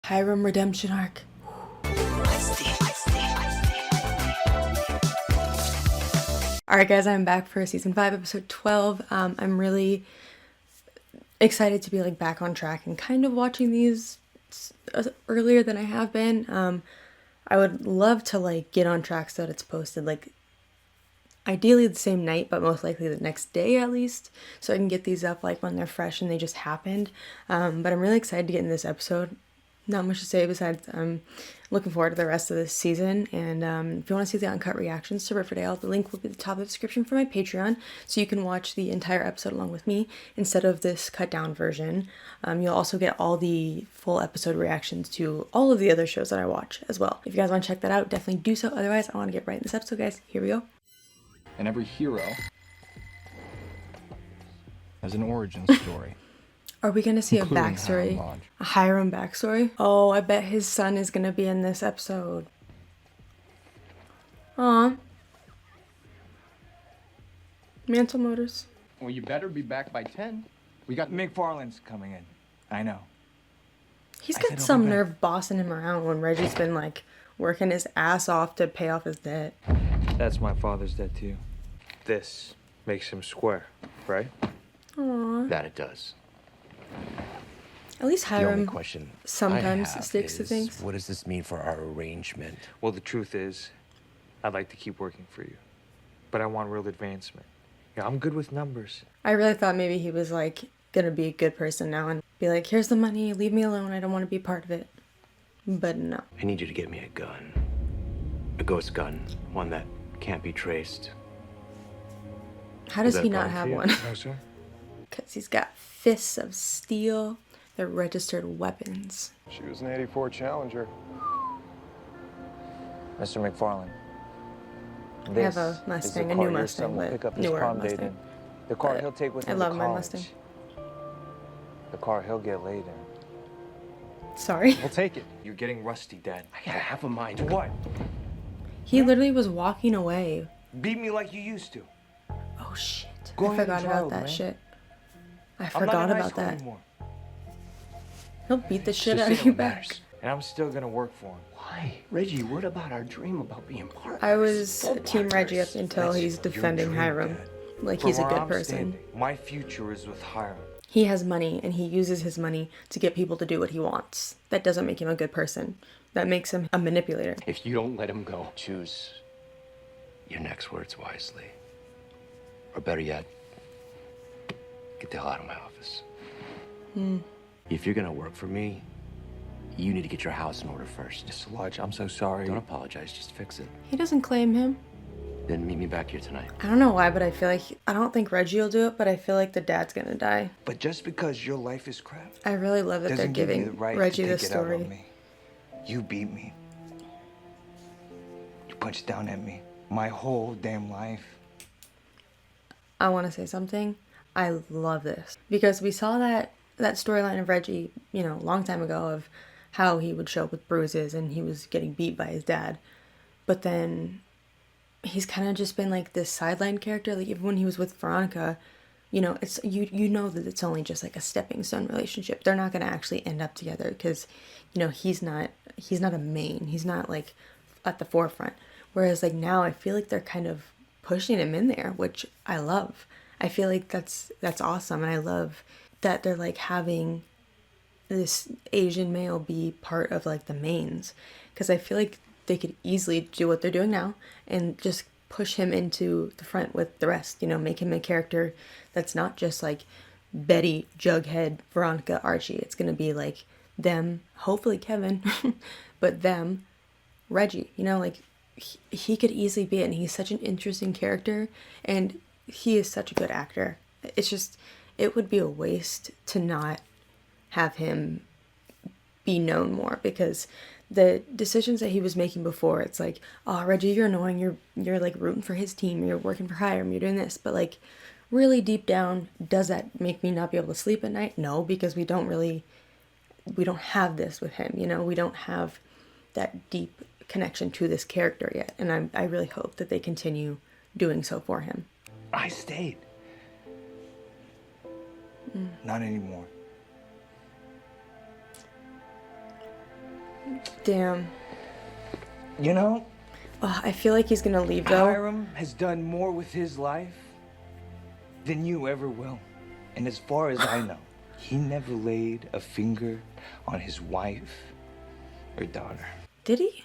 HIRAM redemption arc. Alright guys, I'm back for season 5, episode 12. I'm really excited to be like back on track and kind of watching these earlier than I have been. I would love to like get on track so that it's posted like ideally the same night, but most likely the next day at least, so I can get these up like when they're fresh and they just happened. But I'm really excited to get in this episode. Not much to say besides I'm looking forward to the rest of this season. And if you want to see the uncut reactions to Riverdale, the link will be at the top of the description for my Patreon, so you can watch the entire episode along with me instead of this cut down version. You'll also get all the full episode reactions to all of the other shows that I watch as well. If you guys want to check that out, definitely do so. Otherwise, I want to get right in this episode, guys. Here we go. And every hero has an origin story. Are we gonna see a Including backstory? HIRAM. A HIRAM backstory? Oh, I bet his son is gonna be in this episode. Aw. Mantle Motors. Well, you better be back by 10. We got McFarlane's coming in. I know. He's I got said some over there. nerve bossing him around when Reggie's been like working his ass off to pay off his debt. That's my father's debt to you. This makes him square, right? Aw. That it does. At least The only HIRAM question sometimes I have sticks to is, things. what does this mean for our arrangement? Well, the truth is, I'd like to keep working for you, but I want real advancement. Yeah, I'm good with numbers. I really thought maybe he was like gonna be a good person now and be like, here's the money, leave me alone, I don't want to be part of it. But no. I need you to get me a gun. A ghost gun. One that can't be traced. How does that he a not problem have for you? one? No, sir. Because he's got fists of steel. They're registered weapons. She was an 84 Challenger. Mr. McFarlane. I have a Mustang, a new Mustang, but pick up his newer prom date Mustang. in. The car But he'll take with I him love to my college. Mustang. The car he'll get laid in. Sorry. We'll take it. You're getting rusty, Dad. I got half a mind. What? He literally was walking away. Beat me like you used to. Oh shit. Go I ahead forgot and about drive, that man. shit. I I'm forgot not in high about school that. anymore. He'll beat the shit Just out of say you what back. matters. And I'm still gonna work for him. Why? Reggie, what about our dream about being partners? I was Full Team Reggie up partners. until That's he's your defending dream, Hiram. Dad. Like From he's a where good I'm person. standing, my future is with Hiram. He has money and he uses his money to get people to do what he wants. That doesn't make him a good person. That makes him a manipulator. If you don't let him go, choose your next words wisely. Or better yet, get the hell out of my office. If you're gonna work for me, you need to get your house in order first. Mr. Lodge, I'm so sorry. Don't apologize, just fix it. He doesn't claim him. Then meet me back here tonight. I don't know why, but I feel like I don't think Reggie will do it, but I feel like the dad's gonna die. But just because your life is crap I really love that they're doesn't give you giving the right Reggie to this take it out story. on me. You beat me. You punched down at me. My whole damn life. I want to say something. I love this because we saw that storyline of Reggie, you know, a long time ago of how he would show up with bruises and he was getting beat by his dad. But then he's kind of just been like this sideline character. Like even when he was with Veronica, you know, it's you know that it's only just like a stepping stone relationship. They're not going to actually end up together because, you know, he's not a main. He's not like at the forefront. Whereas like now I feel like they're kind of pushing him in there, which I love. I feel like that's awesome, and I love that they're like having this Asian male be part of like the mains, because I feel like they could easily do what they're doing now and just push him into the front with the rest, you know, make him a character that's not just like Betty, Jughead, Veronica, Archie. It's gonna be like them, hopefully Kevin, but them, Reggie, you know, like he could easily be it, and he's such an interesting character, and he is such a good actor. It's just, it would be a waste to not have him be known more, because the decisions that he was making before, it's like, oh, Reggie, you're annoying, you're like rooting for his team, you're working for Hiram, you're doing this, but like really deep down, does that make me not be able to sleep at night? No, because we don't have this with him, you know, we don't have that deep connection to this character yet, and I really hope that they continue doing so for him. I stayed. Not anymore. Damn. You know, Oh, I feel like he's gonna leave though. Hiram has done more with his life than you ever will. And as far as I know, he never laid a finger on his wife or daughter. Did he?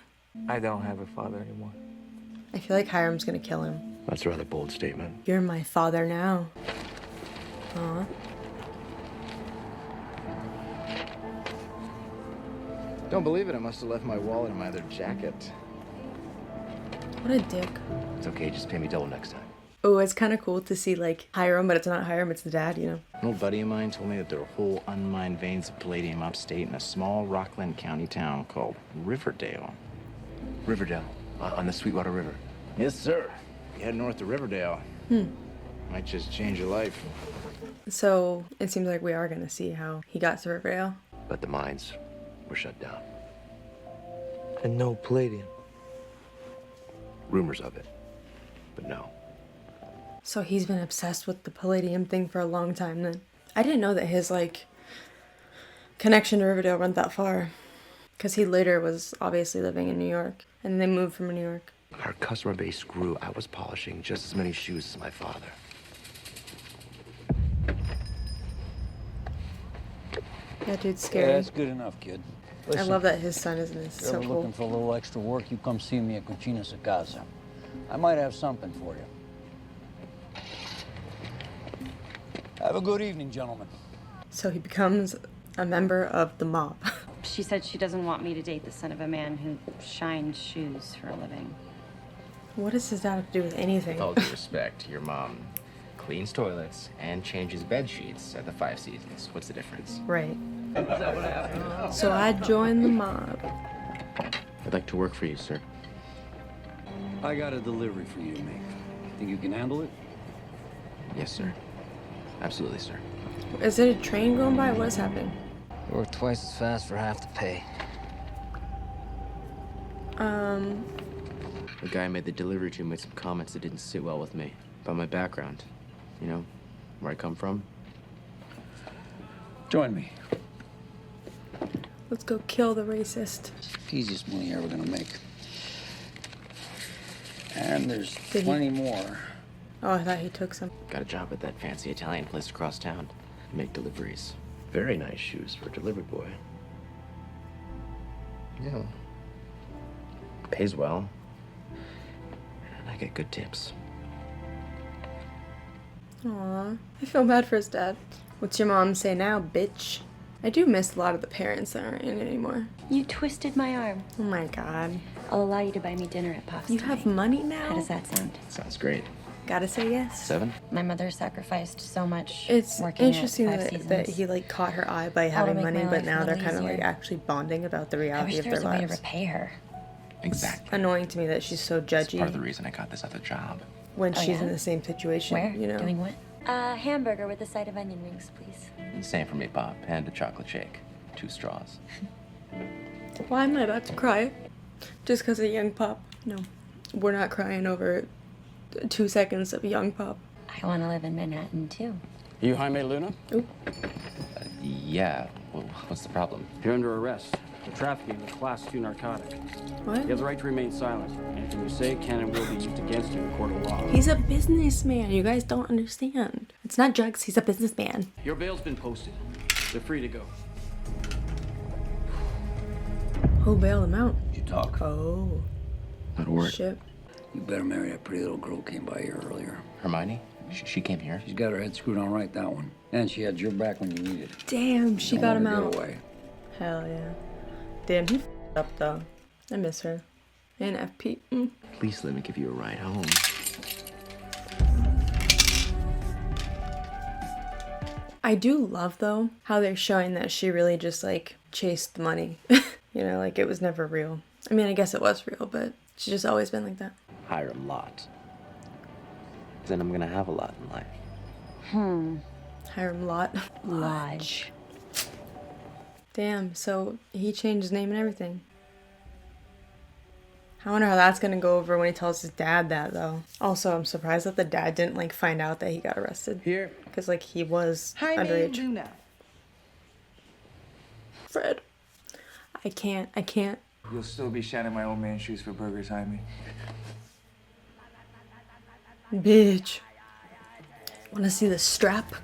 I don't have a father anymore. I feel like Hiram's gonna kill him. That's a rather bold statement. You're my father now. Aw. Don't believe it. I must have left my wallet in my other jacket. What a dick. It's okay, just pay me double next time. Oh, it's kind of cool to see like Hiram, but it's not Hiram, it's the dad, you know. An old buddy of mine told me that there are whole unmined veins of palladium upstate in a small Rockland County town called Riverdale. Riverdale, on the Sweetwater River. Yes, sir. You head north to Riverdale. Might just change your life. So it seems like we are gonna see how he got to Riverdale. But the mines were shut down. And no palladium. Rumors of it, but no. So he's been obsessed with the palladium thing for a long time then. I didn't know that his like connection to Riverdale went that far. Because he later was obviously living in New York. And they moved from New York. Our customer base grew. I was polishing just as many shoes as my father. That dude's Yeah, scary. that's good enough, kid. I love that his son is in this. If you're So ever cool. looking for a little extra work, you come see me at Cucina Casa. I might have something for you. Have a good evening, gentlemen. So he becomes a member of the mob. She said she doesn't want me to date the son of a man who shines shoes for a living. What does his dad have to do with anything? With all due respect, your mom cleans toilets and changes bed sheets at the Five Seasons. What's the difference? Right. So I joined the mob. I'd like to work for you, sir. I got a delivery for you to make. Think you can handle it? Yes, sir. Absolutely, sir. Is it a train going by? What is happening? Work twice as fast for half the pay. The guy I made the delivery to made some comments that didn't sit well with me about my background. You know, where I come from. Join me. Let's go kill the racist. Easiest money you're ever gonna make. And there's Did he- plenty more. Oh, I thought he took some. Got a job at that fancy Italian place across town. Make deliveries. Very nice shoes for a delivery boy. Yeah. Pays well. And I get good tips. Aw, I feel bad for his dad. What's your mom say now, bitch? I do miss a lot of the parents that aren't in it anymore. You twisted my arm. Oh my god. I'll allow you to buy me dinner at Pop's You tonight. have money now? How does that sound? Sounds great. Gotta say yes. 7? My mother sacrificed so much. It's working interesting at Five that Seasons. he like caught her eye by All to having make money, my but life a now they're little kind of like easier. actually bonding about the I reality wish of there their was a way to lives. repay her. Exactly. Annoying to me that she's so That's judgy part of the reason I got this other job. when Oh, she's yeah? in the same situation. Where? You know. Doing what? Hamburger with a side of onion rings, please. And same for me, Bob. And a chocolate shake. 2 straws. Why am I about to cry? Just because of Young Pop? No, we're not crying over 2 seconds of Young Pop. I want to live in Manhattan, too. You Jaime Luna? Ooh. Yeah. Well, what's the problem? You're under arrest for trafficking a Class 2 narcotic. What? You have the right to remain silent. Anything you say can and will be used against you in a court of law. He's a businessman. You guys don't understand. It's not drugs. He's a businessman. Your bail's been posted. They're free to go. Who bailed him out? You talk. Oh, Not a word. shit. You better marry that pretty little girl who came by here earlier. Hermione? She came here. She's got her head screwed on right, that one. And she had your back when you needed it. Damn, she Don't got let him her get out. away. Hell yeah. Damn, he f***ed up though. I miss her. And FP. Please let me give you a ride home. I do love though how they're showing that she really just like chased the money. You know, like it was never real. I mean, I guess it was real, but she's just always been like that. Hiram lot. Then I'm gonna have a lot in life. Hiram Lot. Lodge. Damn, so he changed his name and everything. I wonder how that's gonna go over when he tells his dad that though. Also, I'm surprised that the dad didn't like find out that he got arrested. Here. Because like he was Jhameel underage. Luna. Fred. I can't. You'll still be shining my old man shoes for burgers, Jaime. Bitch. Wanna see the strap?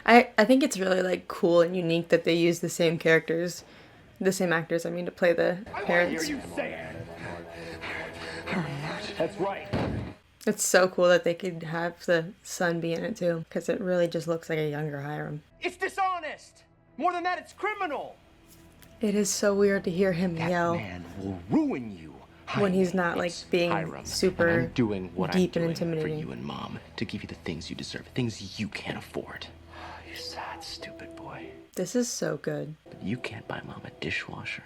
I think it's really like cool and unique that they use the same characters, the same actors, I mean, to play the parents. That's right. It's so cool that they could have the son be in it too, because it really just looks like a younger Hiram. It's dishonest. More than that, it's criminal. It is so weird to hear him yell Man will ruin you. when he's not like It's being Hiram, super and I'm doing what deep I'm and doing intimidating. for you and Mom to give you the things you deserve, things you can't afford. You sad, stupid boy. This is so good. But you can't buy Mom a dishwasher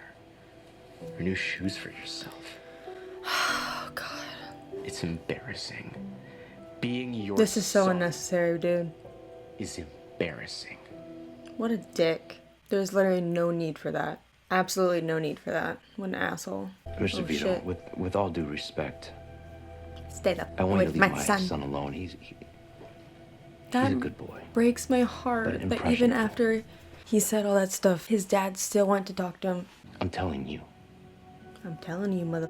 or new shoes for yourself. Oh God. It's embarrassing. Being your This is so son unnecessary, dude. is embarrassing. What a dick. There's literally no need for that. Absolutely no need for that. What an asshole. Mr. Oh, Vito, shit. with all due respect, Stay up I want you with to leave my my son. son alone. He's That a good boy. breaks my heart But that even after he said all that stuff, his dad still went to talk to him. I'm telling you, I'm telling you, mother.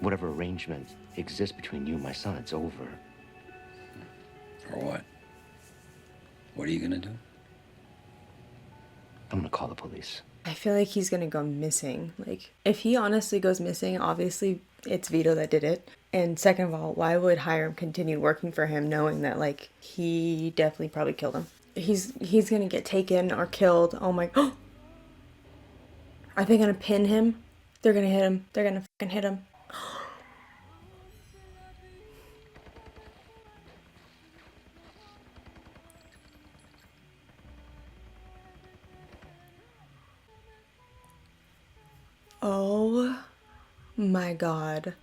whatever arrangement exists between you and my son, it's over. For what? What are you gonna do? I'm gonna call the police. I feel like he's gonna go missing. Like, if he honestly goes missing, obviously it's Vito that did it. And second of all, why would Hiram continue working for him knowing that, like, he definitely probably killed him? He's gonna get taken or killed. Oh my... Are they gonna pin him? They're gonna hit him. They're gonna fucking hit him. Oh my God.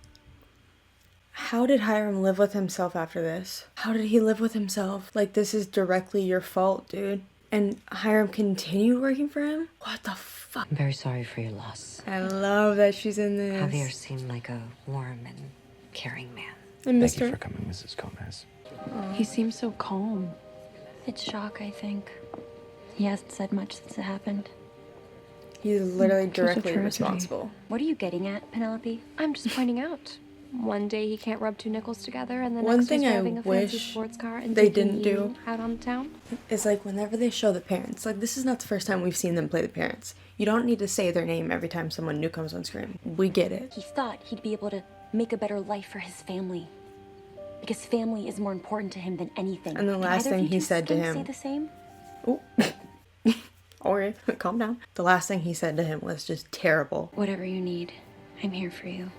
How did Hiram live with himself after this? How did he live with himself? Like, this is directly your fault, dude. And Hiram continued working for him? What the fuck? I'm very sorry for your loss. I love that she's in this. Javier seemed like a warm and caring man. I missed Thank you her. for coming, Mrs. Gomez. He seems so calm. It's shock, I think. He hasn't said much since it happened. He's literally Such a directly tragedy. responsible. What are you getting at, Penelope? I'm just pointing out. One day he can't rub two nickels together, and the One next thing he's I driving a fancy wish sports car and they taking didn't you do out on town. It's like whenever they show the parents, like, this is not the first time we've seen them play the parents. You don't need to say their name every time someone new comes on screen. We get it. He thought he'd be able to make a better life for his family. Because family is more important to him than anything. And the last either of thing you he two said to gonna him- say the same? Oh. Okay, calm down. The last thing he said to him was just terrible. Whatever you need, I'm here for you.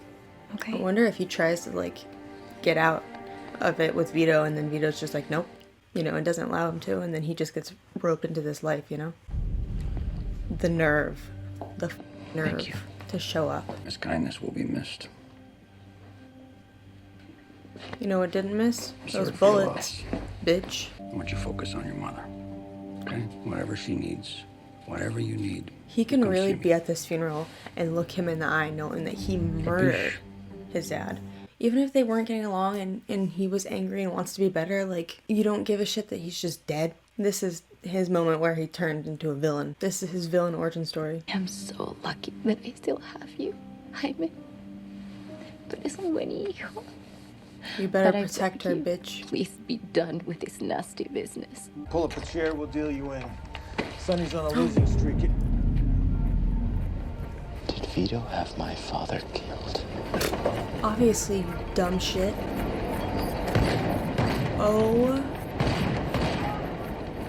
Okay? I wonder if he tries to, like, get out of it with Vito, and then Vito's just like, nope, you know, and doesn't allow him to, and then he just gets roped into this life, you know? The nerve. The nerve to show up. His kindness will be missed. You know what didn't miss? I'm Those sorry for your bullets. Bitch. I want you to focus on your mother. Okay? Whatever she needs, whatever you need. He can come really see me. be at this funeral and look him in the eye knowing that he murdered his dad. Even if they weren't getting along and he was angry and wants to be better, like, you don't give a shit that he's just dead. This is his moment where he turned into a villain. This is his villain origin story. I'm so lucky that I still have you, Jaime. Tú eres un buen hijo. You better But I protect her, beg you, bitch. Please be done with this nasty business. Pull up a chair, we'll deal you in. Sonny's on a losing streak. Did Vito have my father killed? Obviously, you dumb shit. Oh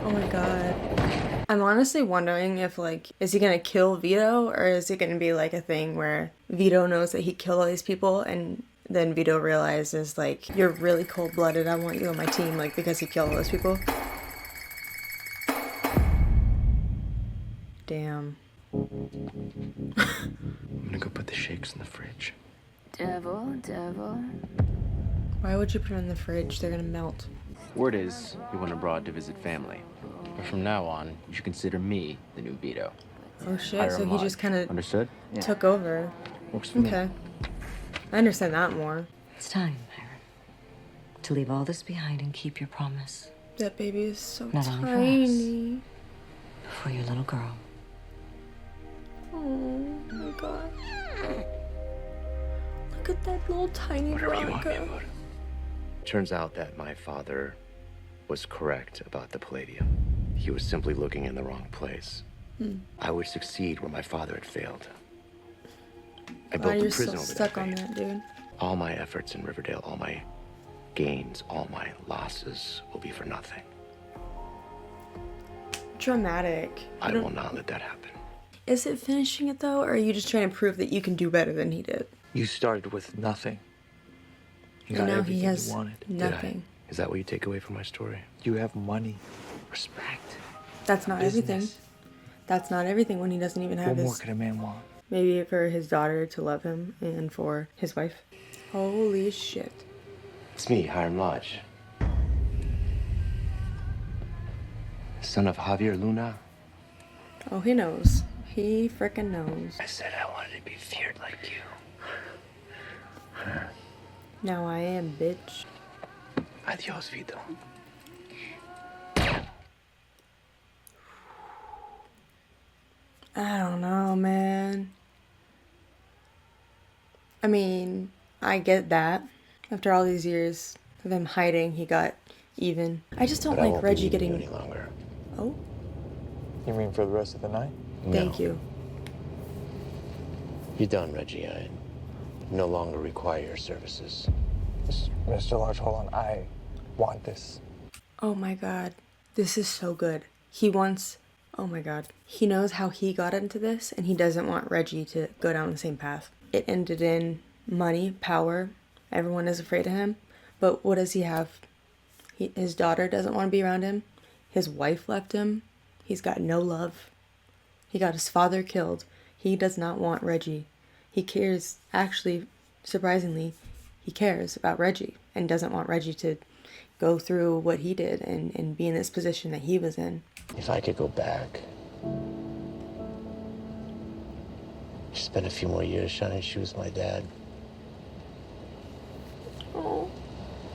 my God. I'm honestly wondering if, like, is he gonna kill Vito, or is it gonna be like a thing where Vito knows that he killed all these people, and then Vito realizes, like, you're really cold-blooded, I want you on my team, like, because he killed all those people. Damn. I'm gonna go put the shakes in the fridge. Devil, devil. Why would you put them in the fridge? They're gonna melt. Word is, he went abroad to visit family. But from now on, you should consider me the new Vito. Oh shit, Hire so him he on. just kind of Understood? took over. Works for me. Okay. I understand that more. It's time, Hiram, to leave all this behind and keep your promise. That baby is so Not only for us, tiny. but for your little girl. that little tiny Whatever you want me Veronica. about it. Turns out that my father was correct about the palladium. He was simply looking in the wrong place. I would succeed where my father had failed. I Wow, built you're a prison so over stuck that on bait. that, dude. All my efforts in Riverdale, all my gains, all my losses will be for nothing. Dramatic. I will not let that happen. Is it finishing it though, or are you just trying to prove that you can do better than he did? You started with nothing. You And got now everything he has you wanted. nothing. Is that what you take away from my story? You have money, respect. That's not everything. Business. That's not everything when he doesn't even have What more his... could a man want? Maybe for his daughter to love him and for his wife. Holy shit. It's me, Hiram Lodge. Son of Javier Luna. Oh, he knows. He frickin' knows. I said I wanted to be feared like you. Now I am, bitch. Adios, Vito. I don't know, man. I mean, I get that. After all these years of him hiding, he got even. I just don't But I like won't be Reggie needing getting... you any longer. Oh, You mean for the rest of the night? thank you. You're done, Reggie. I no longer require your services. Mr. Lodge, hold on. I want this. Oh my god. This is so good. He wants... Oh my god. He knows how he got into this, and he doesn't want Reggie to go down the same path. It ended in money, power. Everyone is afraid of him. But what does he have? His daughter doesn't want to be around him. His wife left him. He's got no love. He got his father killed. He does not want Reggie. He cares, actually, surprisingly, he cares about Reggie and doesn't want Reggie to go through what he did and be in this position that he was in. If I could go back, spend a few more years shining shoes with my dad. Oh.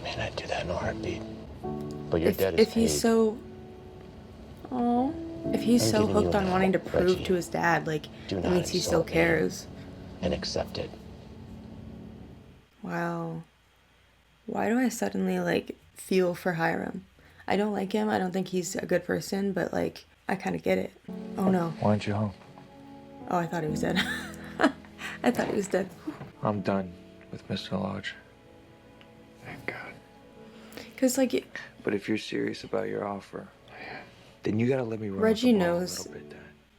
Man, I'd do that in a heartbeat. But your If, debt is if he's paid. so... Oh. If he's I'm so giving you hooked on an wanting to out, prove Reggie. to his dad, like, Do that not means he still insult me. cares. And accept it. Wow. Why do I suddenly, like, feel for Hiram? I don't like him. I don't think he's a good person, but, like, I kind of get it. Oh, no. Why aren't you home? Oh, I thought he was dead. I thought he was dead. I'm done with Mr. Lodge. Thank God. Because, like, But if you're serious about your offer, then you gotta let me run with Reggie the ball a knows little bit, Dad.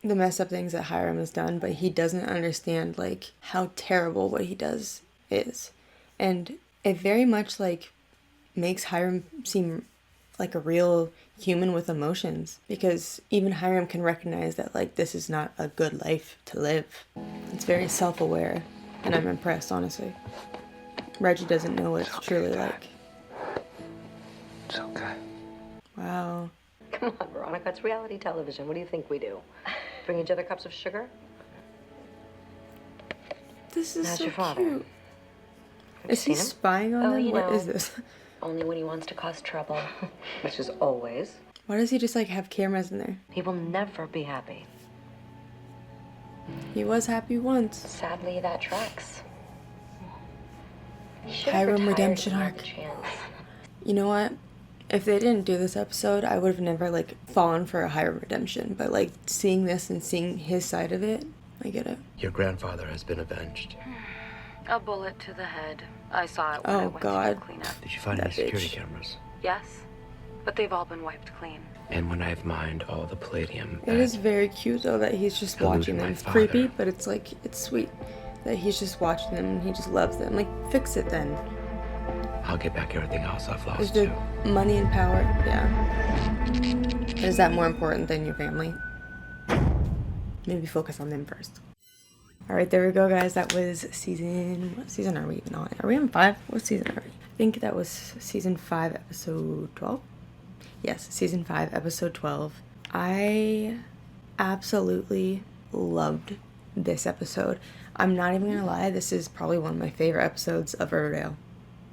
the messed up things that Hiram has done, but he doesn't understand, like, how terrible what he does is. And it very much, like, makes Hiram seem like a real human with emotions, because even Hiram can recognize that, like, this is not a good life to live. It's very self-aware, and I'm impressed, honestly. Reggie doesn't know what it's truly like. It's okay. Wow. Come on, Veronica, it's reality television. What do you think we do? Bring each other cups of sugar? This is How's so your father? cute. Have Is you he seen him? spying on Oh, them? you What know. is this? Only when he wants to cause trouble, which is always. Why does he just, like, have cameras in there? He will never be happy. He was happy once. Sadly, that tracks. He should have Hiram retired redemption when he had arc. the chance. You know what? If they didn't do this episode, I would have never, like, fallen for a Hiram redemption. But, like, seeing this and seeing his side of it, I get it. Your grandfather has been avenged. A bullet to the head. I saw it when I Oh, went God. to clean up. Did you find That any security bitch. cameras? Yes, but they've all been wiped clean. And when I've mined all the palladium, It is very cute, though, that he's just Illusion watching them. my It's father. creepy, but it's, like, it's sweet. That he's just watching them and he just loves them. Like, fix it then. I'll get back everything else I've Is lost the too. money and power? Yeah. Is that more important than your family? Maybe focus on them first. Alright, there we go, guys. That was season... What season are we even on? Are we on 5? What season are we? I think that was season 5, episode 12? Yes, season 5, episode 12. I absolutely loved this episode. I'm not even gonna lie, this is probably one of my favorite episodes of Riverdale.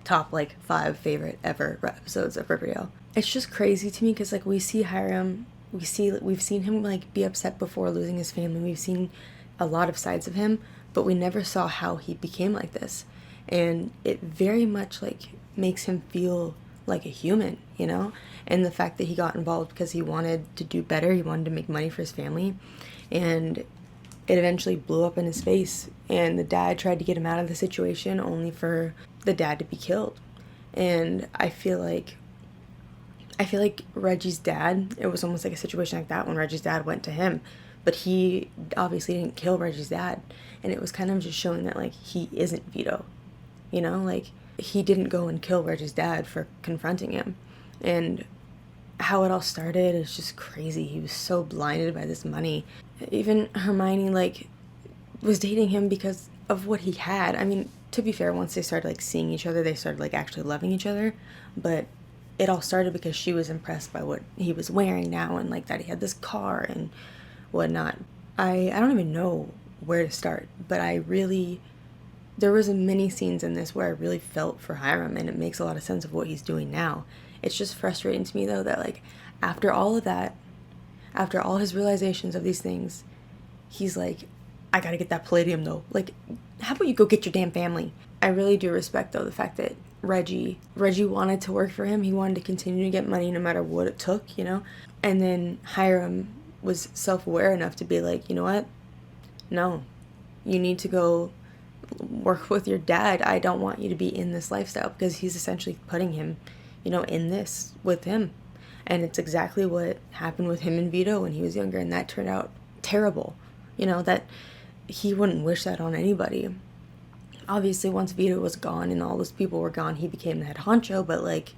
Top, like, 5 favorite ever episodes of Riverdale. It's just crazy to me because, like, we see Hiram, we've seen him, like, be upset before losing his family. We've seen a lot of sides of him, but we never saw how he became like this. and it very much like makes him feel like a human, you know? And the fact that he got involved because he wanted to do better, he wanted to make money for his family, and it eventually blew up in his face, and the dad tried to get him out of the situation only for the dad to be killed. And I feel like Reggie's dad, it was almost like a situation like that when Reggie's dad went to him, but he obviously didn't kill Reggie's dad, and it was kind of just showing that like he isn't Vito, you know, like he didn't go and kill Reggie's dad for confronting him. And how it all started is just crazy. He was so blinded by this money. Even Hermione like was dating him because of what he had. I mean, to be fair, once they started like seeing each other, they started like actually loving each other, but it all started because she was impressed by what he was wearing now, and like that he had this car and whatnot. I don't even know where to start, but there was many scenes in this where I really felt for Hiram, and it makes a lot of sense of what he's doing now. It's just frustrating to me though that like after all of that, after all his realizations of these things, he's like, I gotta get that palladium though. Like, how about you go get your damn family? I really do respect though the fact that Reggie wanted to work for him. He wanted to continue to get money no matter what it took, you know? And then Hiram was self-aware enough to be like, you know what? No, you need to go work with your dad. I don't want you to be in this lifestyle, because he's essentially putting him, you know, in this with him. And it's exactly what happened with him and Vito when he was younger, and that turned out terrible. You know, that he wouldn't wish that on anybody. Obviously, once Vito was gone and all those people were gone, he became the head honcho, but like,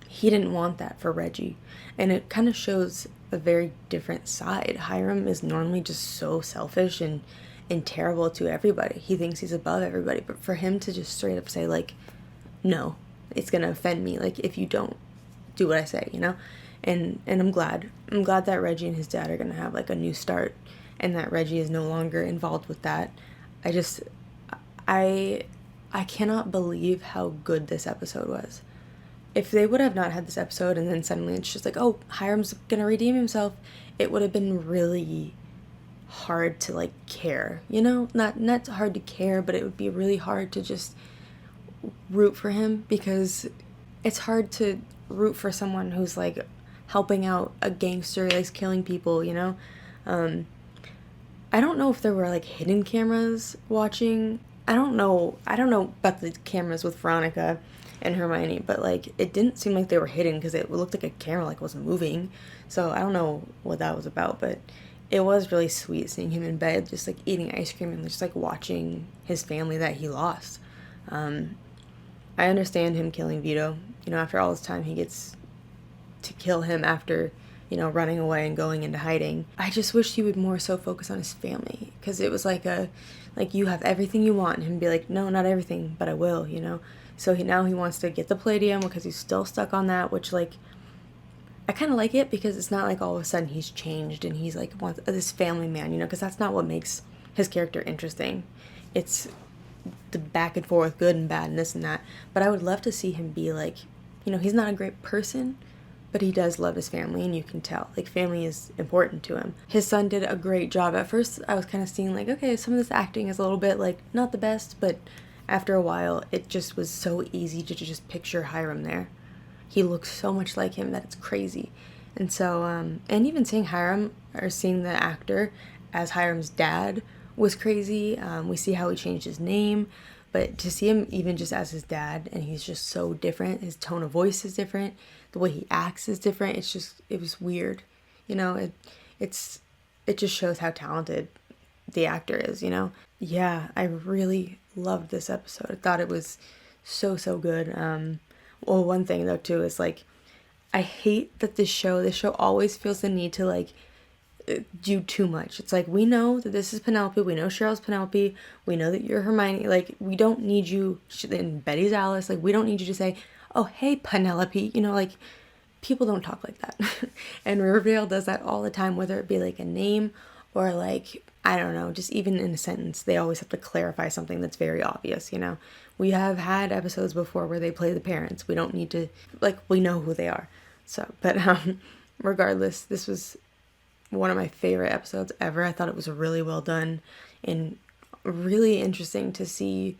he didn't want that for Reggie. And it kind of shows a very different side. Hiram is normally just so selfish and terrible to everybody. He thinks he's above everybody, but for him to just straight up say like, no, it's gonna offend me, like, if you don't do what I say, you know? And I'm glad that Reggie and his dad are gonna have like a new start, and that Reggie is no longer involved with that. I cannot believe how good this episode was. If they would have not had this episode and then suddenly it's just like, oh, Hiram's gonna redeem himself, it would have been really hard to like care, you know? Not hard to care, but it would be really hard to just root for him, because it's hard to root for someone who's like helping out a gangster, like killing people, you know? I don't know if there were like hidden cameras watching. I don't know about the cameras with Veronica and Hermione, but like it didn't seem like they were hidden, because it looked like a camera like was moving. So I don't know what that was about, but it was really sweet seeing him in bed just like eating ice cream and just like watching his family that he lost. I understand him killing Vito. You know, after all this time, he gets to kill him after, you know, running away and going into hiding. I just wish he would more so focus on his family, because it was like you have everything you want, and him be like, no, not everything, but I will, you know? So now he wants to get the palladium because he's still stuck on that, which like, I kind of like it, because it's not like all of a sudden he's changed and he's like wants this family man, you know, because that's not what makes his character interesting. It's the back and forth, good and bad and this and that. But I would love to see him be like, you know, he's not a great person, but he does love his family, and you can tell like family is important to him. His son did a great job. At first I was kind of seeing like, okay, some of this acting is a little bit like not the best, but after a while it just was so easy to just picture Hiram there. He looks so much like him that it's crazy. And so and even seeing Hiram, or seeing the actor as Hiram's dad, was crazy. We see how he changed his name, but to see him even just as his dad, and he's just so different. His tone of voice is different. The way he acts is different. It was weird. You know, it just shows how talented the actor is, you know? Yeah, I really loved this episode. I thought it was so good. Well, one thing though too is like, I hate that this show always feels the need to like do too much. It's like, we know that this is Penelope, we know Cheryl's Penelope, we know that you're Hermione, like we don't need you, and Betty's Alice, like we don't need you to say, oh hey Penelope, you know, like people don't talk like that. And Riverdale does that all the time, whether it be like a name or like, I don't know, just even in a sentence, they always have to clarify something that's very obvious, you know. We have had episodes before where they play the parents. We don't need to, like, we know who they are. So, but regardless, this was one of my favorite episodes ever. I thought it was really well done and really interesting to see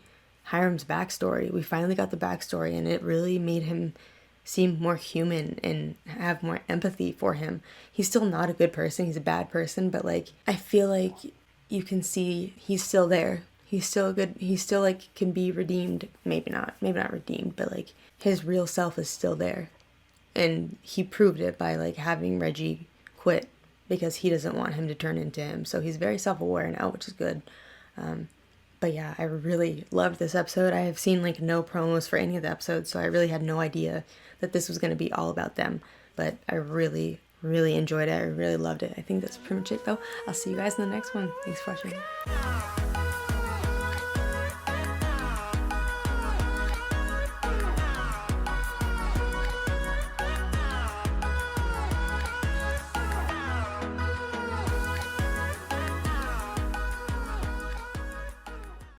Hiram's backstory. We finally got the backstory, and it really made him seem more human and have more empathy for him. He's still not a good person. He's a bad person, but like, I feel like you can see he's still there. He's still good. He's still like can be redeemed. Maybe not redeemed, but like his real self is still there. And he proved it by like having Reggie quit because he doesn't want him to turn into him. So he's very self-aware now, which is good. But yeah, I really loved this episode. I have seen like no promos for any of the episodes, so I really had no idea that this was going to be all about them. But I really, really enjoyed it. I really loved it. I think that's pretty much it though. I'll see you guys in the next one. Thanks for watching.